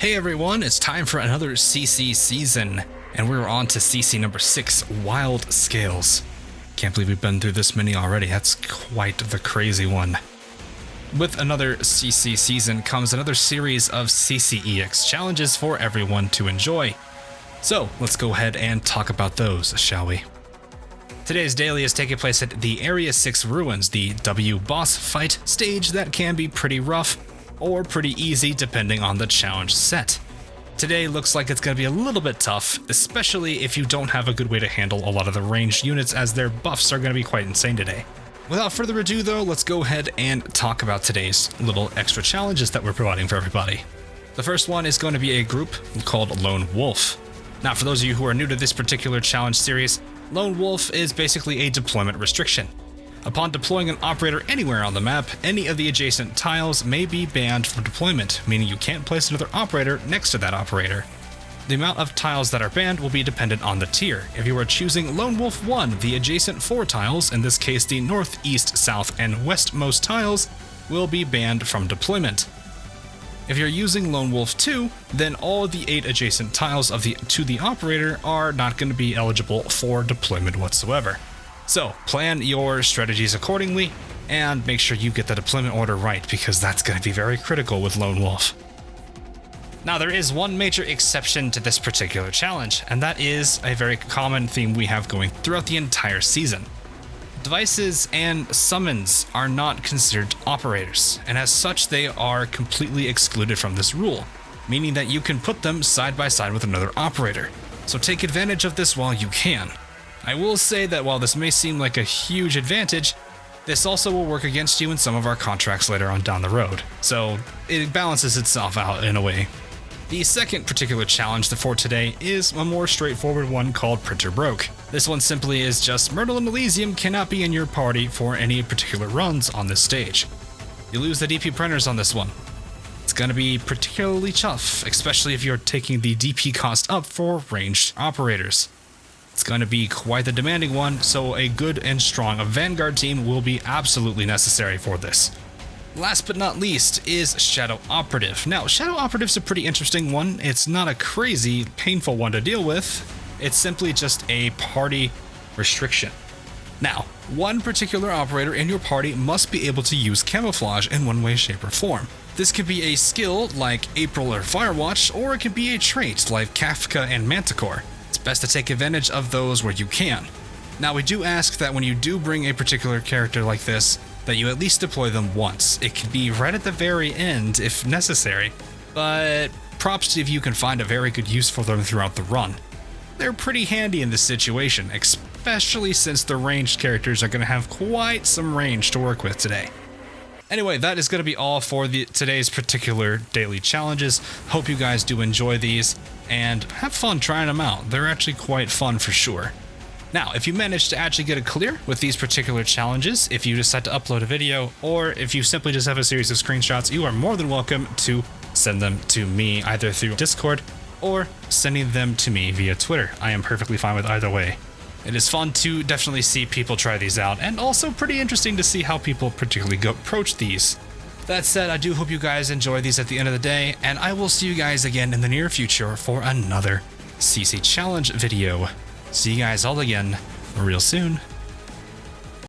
Hey everyone, it's time for another CC season, and we're on to CC number 6, Wild Scales. Can't believe we've been through this many already, that's quite the crazy one. With another CC season comes another series of CCEX challenges for everyone to enjoy. So let's go ahead and talk about those, shall we? Today's daily is taking place at the Area 6 Ruins, the W boss fight stage that can be pretty rough, or pretty easy depending on the challenge set. Today looks like it's going to be a little bit tough, especially if you don't have a good way to handle a lot of the ranged units, as their buffs are going to be quite insane today. Without further ado though, let's go ahead and talk about today's little extra challenges that we're providing for everybody. The first one is going to be a group called Lone Wolf. Now for those of you who are new to this particular challenge series, Lone Wolf is basically a deployment restriction. Upon deploying an operator anywhere on the map, any of the adjacent tiles may be banned from deployment, meaning you can't place another operator next to that operator. The amount of tiles that are banned will be dependent on the tier. If you are choosing Lone Wolf 1, the adjacent 4 tiles, in this case the north, east, south, and westmost tiles, will be banned from deployment. If you're using Lone Wolf 2, then all of the 8 adjacent tiles to the operator are not going to be eligible for deployment whatsoever. So plan your strategies accordingly and make sure you get the deployment order right, because that's going to be very critical with Lone Wolf. Now there is one major exception to this particular challenge, and that is a very common theme we have going throughout the entire season. Devices and summons are not considered operators, and as such they are completely excluded from this rule, meaning that you can put them side by side with another operator. So take advantage of this while you can. I will say that while this may seem like a huge advantage, this also will work against you in some of our contracts later on down the road, so it balances itself out in a way. The second particular challenge for today is a more straightforward one called Printer Broke. This one simply is just Myrtle and Elysium cannot be in your party for any particular runs on this stage. You lose the DP printers on this one. It's going to be particularly tough, especially if you're taking the DP cost up for ranged operators. It's going to be quite the demanding one, so a good and strong Vanguard team will be absolutely necessary for this. Last but not least is Shadow Operative. Now, Shadow Operative's a pretty interesting one. It's not a crazy, painful one to deal with. It's simply just a party restriction. Now, one particular operator in your party must be able to use camouflage in one way, shape, or form. This could be a skill like April or Firewatch, or it could be a trait like Kafka and Manticore. It's best to take advantage of those where you can. Now we do ask that when you do bring a particular character like this, that you at least deploy them once. It can be right at the very end if necessary, but props if you can find a very good use for them throughout the run. They're pretty handy in this situation, especially since the ranged characters are going to have quite some range to work with today. Anyway, that is going to be all for today's particular daily challenges. Hope you guys do enjoy these and have fun trying them out. They're actually quite fun for sure. Now, if you manage to actually get a clear with these particular challenges, if you decide to upload a video, or if you simply just have a series of screenshots, you are more than welcome to send them to me either through Discord or sending them to me via Twitter. I am perfectly fine with either way. It is fun to definitely see people try these out, and also pretty interesting to see how people particularly approach these. That said, I do hope you guys enjoy these at the end of the day, and I will see you guys again in the near future for another CC Challenge video. See you guys all again real soon.